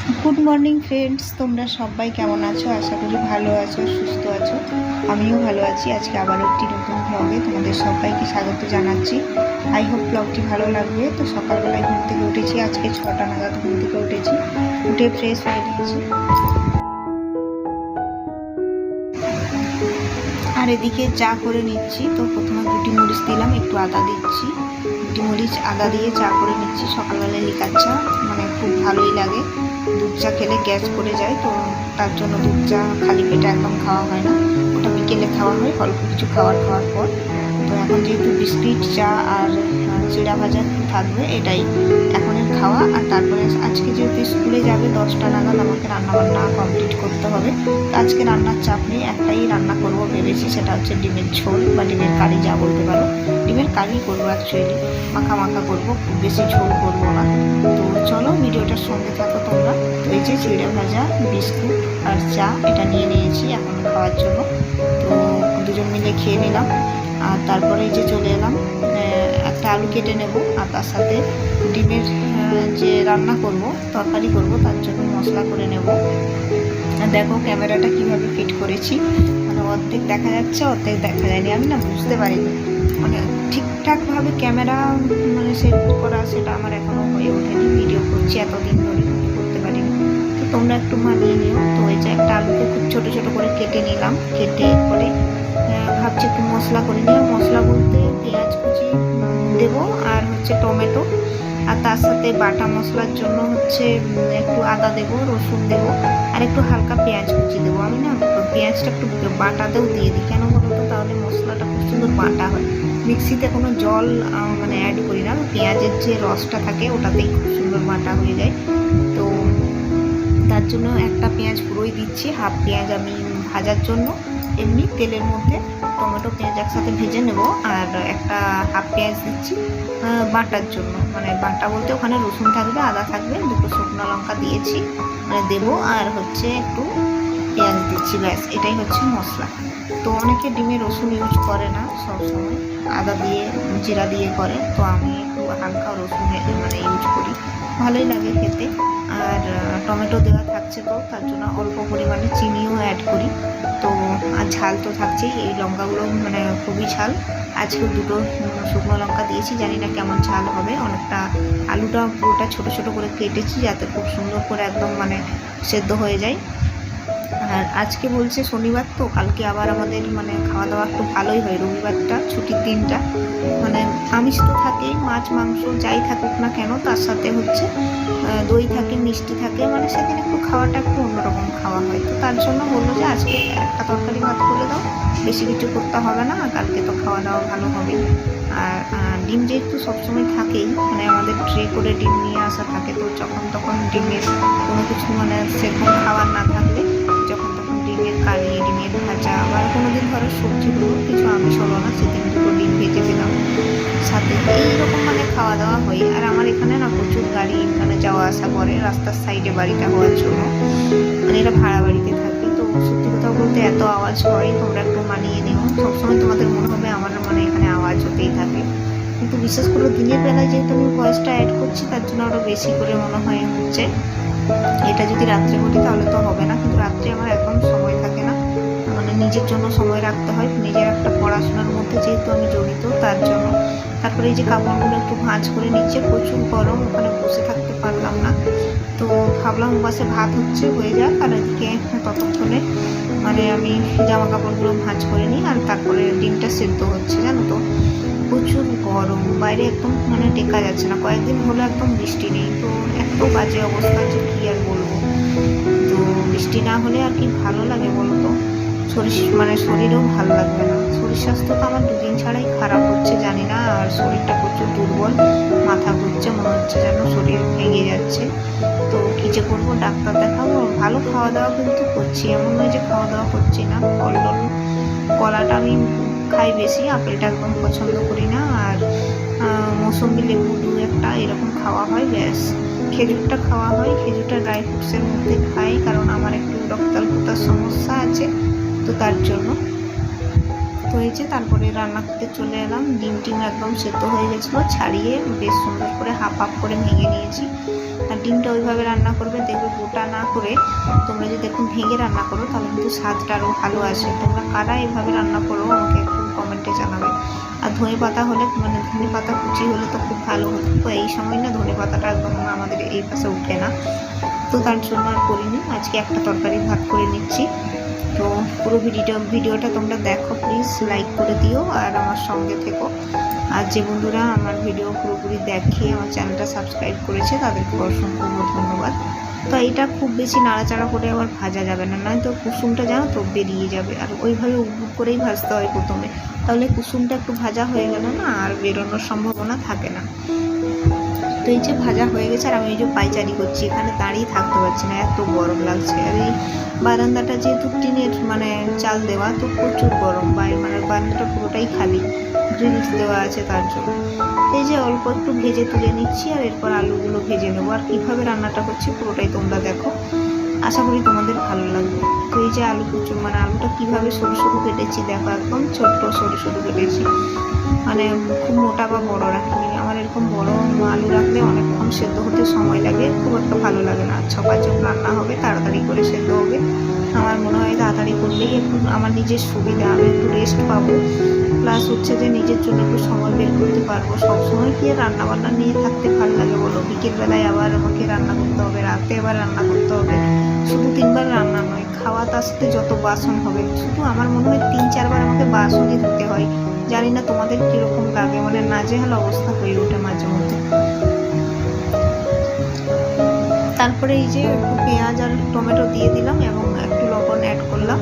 Good morning friends, তোমরা সবাই কেমন আছো? আশা করি ভালো আছো, সুস্থ আছো। আমিও ভালো আছি। আজকে আবার একটি নতুন ব্লগে তোমাদের সবাইকে স্বাগত জানাচ্ছি। আই হোপ ব্লগটি ভালো লাগবে। তো সকালবেলায় ঘুম থেকে উঠেছি, আজকে 6টা নাগাদ ঘুম থেকে উঠেছি। উঠে ফ্রেশ হয়ে নিয়েছি, আর এদিকে চা করে নিচ্ছি। তো প্রথমে গুটি মরিচ দিলাম, একটু আদা দিচ্ছি। গুটি মরিচ আদা দিয়ে চা করে নিচ্ছি। সকালবেলায় লিকার চা মানে খুব ভালোই লাগে। দুধ চা খেলে গ্যাস করে যায়, তো তার জন্য দুধ চা খালি পেটে একদম খাওয়া হয় না, ওটা বিকেলে খাওয়া হয় অল্প কিছু খাওয়ার পর। তো এখন যেহেতু বিস্কিট চা আর চিড়া ভাজা থাকবে, এটাই এখনের খাওয়া। আর তারপরে আজকে যেহেতু স্কুলে যাবে 10টা নাগাদ, আমাকে রান্নাবান্না কমপ্লিট করতে হবে। তো আজকে রান্নার চাপ নেই, একটাই রান্না করব ভেবেছি, সেটা হচ্ছে ডিমের ঝোল বা ডিমের কারি যা বলতে পারো। ডিমের কারি করবো অ্যাকচুয়ালি, মাখা মাখা করবো, খুব বেশি ঝোল করবো না। তো চলো ভিডিওটার সঙ্গে থাকো তোমরা। তো এই যে চিড়ে ভাজা, বিস্কুট আর চা এটা নিয়ে নিয়েছি এখন খাওয়ার জন্য। তো দুজন মিলে খেয়ে নিলাম। আর তারপরে এই যে চলে এলাম, একটা আলু কেটে নেব, আর তার সাথে ডিমের যে রান্না করব, তরকারি করব, তার জন্য মশলা করে নেব। দেখো ক্যামেরাটা কিভাবে ফিট করেছি, মানে অর্ধেক দেখা যাচ্ছে অর্ধেক দেখা যায়নি। আমি না বুঝতে পারিনি, মানে ঠিকঠাকভাবে ক্যামেরা মানে সেট করা সেটা আমার এখনও হয়ে ওঠেনি। ভিডিও করছি এতদিন ধরে করতে পারিনি, তো তোমরা একটু মানিয়ে নিও। তো এই যে একটা আলুকে খুব ছোটো ছোটো করে কেটে নিলাম, কেটে করে ভাবছি একটু মশলা করে নিলাম। মশলা বলতে পেঁয়াজ কুচি দেবো, আর হচ্ছে টমেটো, আর তার সাথে বাটা মশলার জন্য হচ্ছে একটু আদা দেবো, রসুন দেবো, আর একটু হালকা পেঁয়াজ কুচি দেবো। আমি না পেঁয়াজটা একটু বাটাতেও দিয়ে দিই, কেন বলো তো, তাহলে মশলাটা খুব সুন্দর বাটা হয়। মিক্সিতে কোনো জল মানে অ্যাড করি না, পেঁয়াজের যে রসটা থাকে ওটাতেই খুব সুন্দর বাটা হয়ে যায়। তো তার জন্য একটা পেঁয়াজ পুরোই দিচ্ছি, হাফ পেঁয়াজ আমি ভাজার জন্য এমনি তেলের মধ্যে টমেটো পেঁয়াজ একসাথে ভেজে নেব, আর একটা হাফ পেঁয়াজ দিচ্ছি বাটার জন্য। মানে বাটা বলতে ওখানে রসুন থাকবে, আদা থাকবে, দুটো শুকনো লঙ্কা দিয়েছি মানে দেবো, আর হচ্ছে একটু পেঁয়াজ দিচ্ছি, ব্যাস এটাই হচ্ছে মশলা। তো অনেকে ডিমে রসুন ইউজ করে না, সবসময় আদা দিয়ে জিরা দিয়ে করে, তো আমি একটু হালকা রসুন মানে ইউজ করি, ভালোই লাগে খেতে। আর টমেটো দেওয়া থাকছে, তো তার জন্য অল্প পরিমাণে চিনিও অ্যাড করি। তো আর ঝাল তো থাকছেই, এই লঙ্কাগুলো মানে খুবই ঝাল। আজকে দুটো শুকনো লঙ্কা দিয়েছি, জানি না কেমন ঝাল হবে। অনেকটা আলুটা পুরোটা ছোটো ছোটো করে কেটেছি, যাতে খুব সুন্দর করে একদম মানে সেদ্ধ হয়ে যায়। আর আজকে বলছে শনিবার, তো কালকে আবার আমাদের মানে খাওয়া দাওয়া একটু ভালোই হয়। রবিবারটা ছুটির দিনটা, মানে আমিষ তো থাকেই, মাছ মাংস যাই থাকুক না কেন, তার সাথে হচ্ছে দই থাকে, মিষ্টি থাকে, মানে সেদিন একটু খাওয়াটা একটু অন্যরকম খাওয়া হয়। তো তার জন্য বললো যে আজকে একটা তরকারি ভাত করে দাও, বেশি কিছু করতে হবে না, কালকে তো খাওয়া দাওয়া ভালো হবে। আর ডিম যেহেতু সবসময় থাকেই, মানে আমাদের ট্রে করে ডিম নিয়ে আসা থাকে, তো যখন তখন ডিমের কোনো কিছু মানে সেরকম খাবার না থাকলে যখন তখন ডিমের কারি, ডিমের ভাজা, আবার কোনো দিন ধরো সবজি হলো, কিছু আমিষ হলো না, সেদিন দুটো ডিম ভেজে দিলাম সাথে, এইরকম মানে খাওয়া দাওয়া হয়। আর আমার এখানে না প্রচুর গাড়ি মানে যাওয়া আসা করে, রাস্তার সাইডে বাড়িটা হওয়ার জন্য, মানে এটা ভাড়া বাড়িতে থাকে। তো সত্যি কথা বলতে এত আওয়াজ হয়, তোমরা একটু মানিয়ে নিও। সবসময় তোমাদের মনে হবে আমার মানে এখানে আওয়াজ হতেই থাকে, কিন্তু বিশেষ করে দিনের বেলায় যেহেতু আমি ভয়েসটা অ্যাড করছি, তার জন্য আরও বেশি করে মনে হয় হচ্ছে। এটা যদি রাত্রে করি তাহলে তো হবে না, কিন্তু রাত্রে আমার একদম সময় থাকে না, মানে নিজের জন্য সময় রাখতে হয়, নিজের একটা পড়াশোনার মধ্যে যেহেতু আমি জড়িত, তার জন্য। তারপরে এই যে কাপড়গুলো একটু ভাঁজ করে নিচ্ছে, প্রচুর গরম, ওখানে বসে থাকতে পারলাম না। তো ভাবলাম বাসে ভাত হচ্ছে, হয়ে যাক, আর এদিকে ততক্ষণে মানে আমি জামা কাপড়গুলো ভাঁজ করে নিই, আর তারপরে ডিমটা সেদ্ধ হচ্ছে। জানো তো প্রচুর গরম, বাইরে একদম মানে টেকা যাচ্ছে না। কয়েকদিন হলো একদম বৃষ্টি নেই, তো এত বাজে অবস্থা যে কী আর বলবো। তো বৃষ্টি না হলে আর কি ভালো লাগে বলো তো, মানে শরীরেও ভালো লাগবে না। শরীর স্বাস্থ্য তো আমার দুদিন ছাড়াই খারাপ হচ্ছে, জানি না, আর শরীরটা প্রচুর দুর্বল, মাথা ঘুরছে, মনে হচ্ছে যেন শরীর ভেঙে যাচ্ছে। তো কী যে করবো, ডাক্তার দেখাবো। ভালো খাওয়া দাওয়া কিন্তু করছি, এমন নয় যে খাওয়া দাওয়া করছি না। ফল কলাটা আমি খাই বেশি, আপেলটা একদম পছন্দ করি না, আর মৌসুম্বি লেবু দু একটা এরকম খাওয়া হয়, ব্যাস। খেজুরটা খাওয়া হয়, খেজুরটা ড্রাই ফ্রুটসের মধ্যে খাই, কারণ আমার একটু রক্তাল্পতার সমস্যা আছে, তো তার জন্য। তো এই যে তারপরে রান্না করতে চলে এলাম। ডিম টিম একদম সেদ্ধ হয়ে গেছিলো, ছাড়িয়ে বেশ সুন্দর করে হাফ হাফ করে ভেঙে নিয়েছি। আর ডিমটা ওইভাবে রান্না করবে, দেখবে গোটা না করে তোমরা যদি এরকম ভেঙে রান্না করো তাহলে কিন্তু স্বাদটা আরও ভালো আসে। তোমরা কারা এভাবে রান্না করো আমাকে একটু কমেন্টে জানাবে। আর ধনে পাতা হলে মানে ধনে পাতা কুচি হলে তো খুব ভালো হতো, তো এই সময় না ধনে পাতাটা একদম আমাদের এই পাশে উঠে না, তো তার জন্য আর করিনি। আজকে একটা তরকারি ভাত করে নিচ্ছি। তো পুরো ভিডিওটা তোমরা দেখো, প্লিজ লাইক করে দিও আর আমার সঙ্গে থেকো। আর যে বন্ধুরা আমার ভিডিও পুরোপুরি দেখে আমার চ্যানেলটা সাবস্ক্রাইব করেছে তাদেরকে অসংখ্য ধন্যবাদ। তো এটা খুব বেশি নাড়াচাড়া করে আবার ভাজা যাবে না, নয়তো কুসুমটা জানো তো বেরিয়ে যাবে। আর ওইভাবে উবুক করেই ভাজতে হয় প্রথমে, তাহলে কুসুমটা একটু ভাজা হয়ে গেলে না আর বেরোনোর সম্ভাবনা থাকে না। তো এই যে ভাজা হয়ে গেছে আর আমি এই যে পাইচারি করছি, এখানে দাঁড়িয়ে থাকতে পারছি না, এত গরম লাগছে। আর এই বারান্দাটা যেহেতু টিনের মানে চাল দেওয়া, তো প্রচুর গরম, মানে বারান্দাটা পুরোটাই খালি, গ্রিলস দেওয়া আছে তার জন্য। এই যে অল্প একটু ভেজে তুলে নিচ্ছি আর এরপর আলুগুলো ভেজে নেবো। আর কীভাবে রান্নাটা করছি পুরোটাই তোমরা দেখো, আশা করি তোমাদের ভালো লাগবে। তো এই যে আলু কুচু মানে আলুটা কীভাবে সরু সরু কেটেছি দেখো, একদম ছোট্ট সরু সরু কেটেছি, মানে খুব মোটা বা বড় রাখিনি। আমার এরকম বড় আলু রাখলে অনেকক্ষণ সেদ্ধ হতে সময় লাগে, খুব একটা ভালো লাগে না। 6-5 জন রান্না হবে, তাড়াতাড়ি করে সেদ্ধ হবে। আমার মনে হয় তাড়াতাড়ি করলেই একটু আমার নিজের সুবিধা, আমি একটু রেস্ট পাবো, প্লাস হচ্ছে যে নিজের জন্য একটু সময় বের করতে পারবো। সবসময় কি রান্না বান্না নিয়ে থাকতে ভালো লাগে বলো? বিকেলবেলায় আবার আমাকে রান্না করতে হবে, রাতে আবার রান্না করতে হবে, শুধু 3 বার রান্না নয়, খাওয়া তার সাথে যত বাসন হবে, শুধু আমার মনে হয় 3-4 বার আমাকে বাসনই ধুতে হয়। জানি না তোমাদের কীরকম লাগে, মানে নাজেহাল অবস্থা হয়ে ওঠে মাঝে মধ্যে। তারপরে এই যে একটু পেঁয়াজ আর টমেটো দিয়ে দিলাম এবং একটু লবণ অ্যাড করলাম,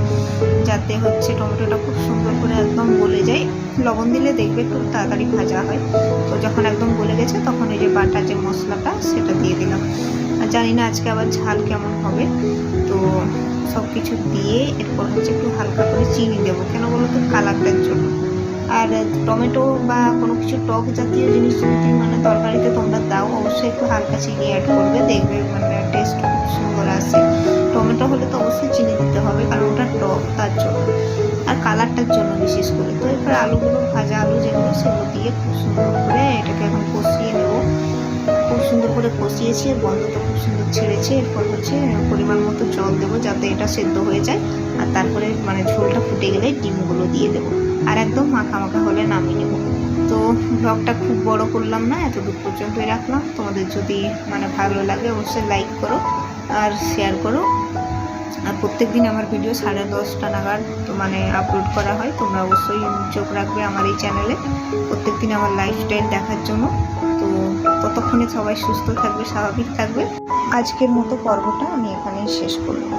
যাতে হচ্ছে টমেটোটা খুব সুন্দর করে একদম গলে যায়। লবণ দিলে দেখবে একটু তাড়াতাড়ি ভাজা হয়। তো যখন একদম গলে গেছে তখন এই যে বাটা যে মশলাটা সেটা দিয়ে দিলাম। আর জানি না আজকে আবার ঝাল কেমন হবে, তো সব কিছু দিয়ে এরপর হচ্ছে একটু হালকা করে চিনি দেবো, কেন বলো তো? কালারটার জন্য। আর টমেটো বা কোনো কিছু টক জাতীয় জিনিস যদি মানে তরকারিতে তোমরা দাও, অবশ্যই একটু হালকা চিনি অ্যাড করবে, দেখবে মানে টেস্ট খুব সুন্দর আসে। টমেটো হলে তো অবশ্যই চিনি দিতে হবে, কারণ ওটা টক, তার জন্য আর কালারটার জন্য বিশেষ করে। তো এরপর আলুগুলো, ভাজা আলু যেগুলো, সেগুলো দিয়ে খুব সুন্দর করে এটাকে এখন কষিয়ে নেবো। খুব সুন্দর করে কষিয়েছি, গন্ধটা খুব সুন্দর ছেড়েছে। এরপর হচ্ছে পরিমাণ মতো জল দেবো যাতে এটা সেদ্ধ হয়ে যায়। আর তারপরে মানে ঝোলটা ফুটে গেলে ডিমগুলো দিয়ে দেবো, আর একদম মাখা মাখা হলে নামিয়ে নেবো। তো ব্লগটা খুব বড় করলাম না, এতদূর পর্যন্তই রাখলাম। তোমাদের যদি মানে ভালো লাগে অবশ্যই লাইক করো আর শেয়ার করো। আর প্রত্যেক দিন আমার ভিডিও 10:30টা নাগাদ তো মানে আপলোড করা হয়, তোমরা অবশ্যই চোখ রাখবে আমার এই চ্যানেলে প্রত্যেক দিন আমার লাইফস্টাইল দেখার জন্য। তো ততক্ষণে সবাই সুস্থ থাকবে, স্বাভাবিক থাকবে। আজকের মতো পর্বটা আমি এখানেই শেষ করলাম।